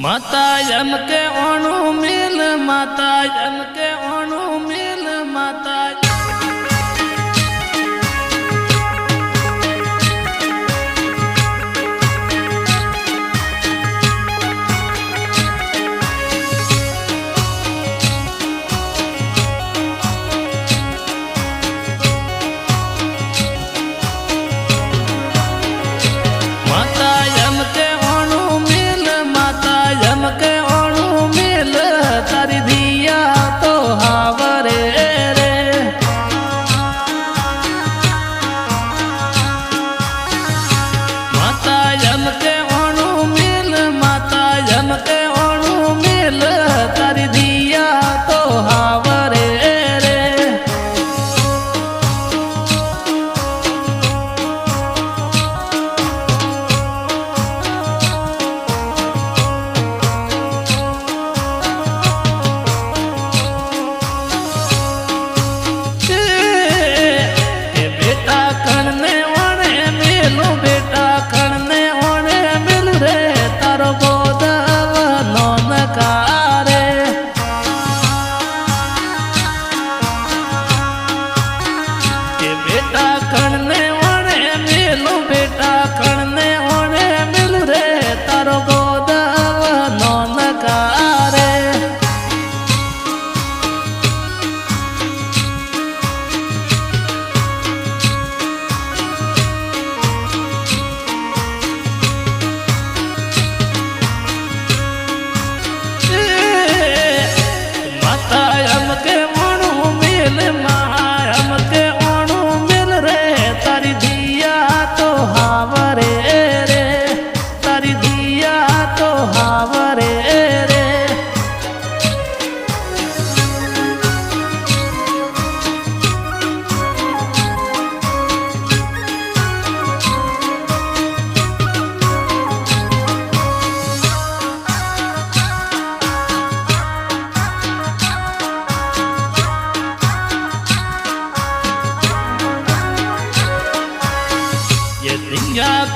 माता यम के ओणु मिल माता यम के ओणु मिल माता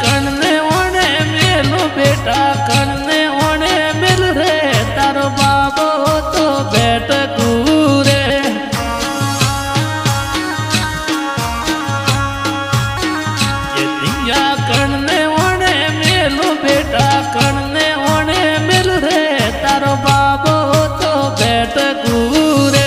कणने ओणे मेलो बेटा कणने ओणे मिल रे तारो बाबो तो बैठ कूरे ये दिया कणने ओणे मेलो बेटा कणने ओणे मिल रे तारो बाबो तो बैठ कूरे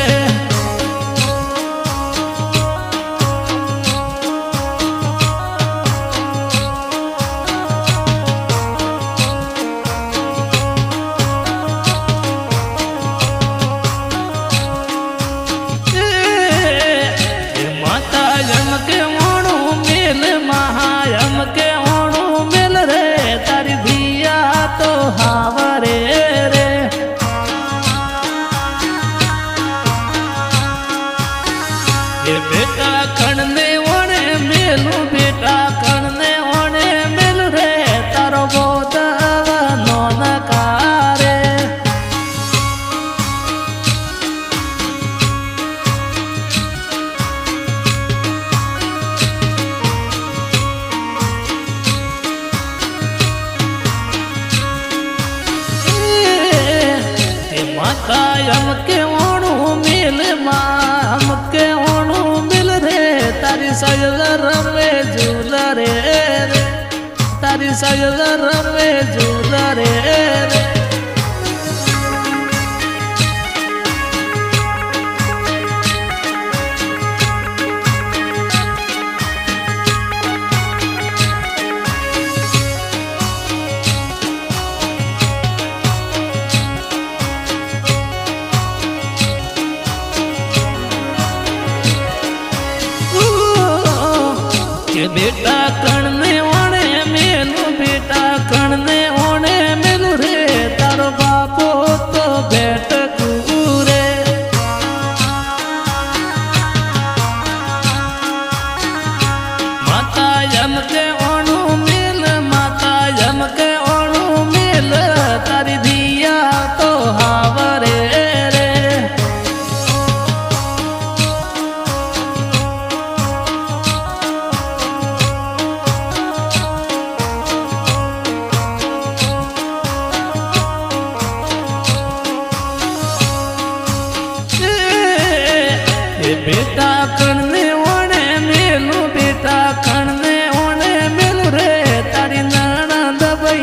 बेटा कणने ओणे मेलू बेटा कणने ओणे मिल रे तारो बोध नोन कारे माता यम के ओणु मिल माम के तारी सजल में झूला रे तारी सजल में झूला रे बेटा कणने ओणे मेलू बेटा कणने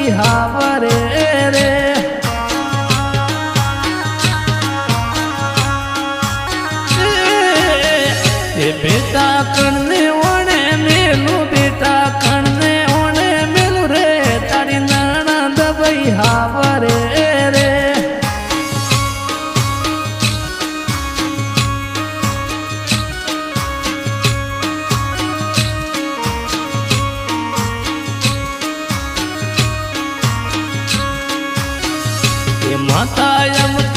દબઈ હાવરે રે એ બેટા કણને ઓણે મેલું બેટા કણને ઓણે મેલું રે તારી નાણા દબઈ હાવરે રે માતા એમ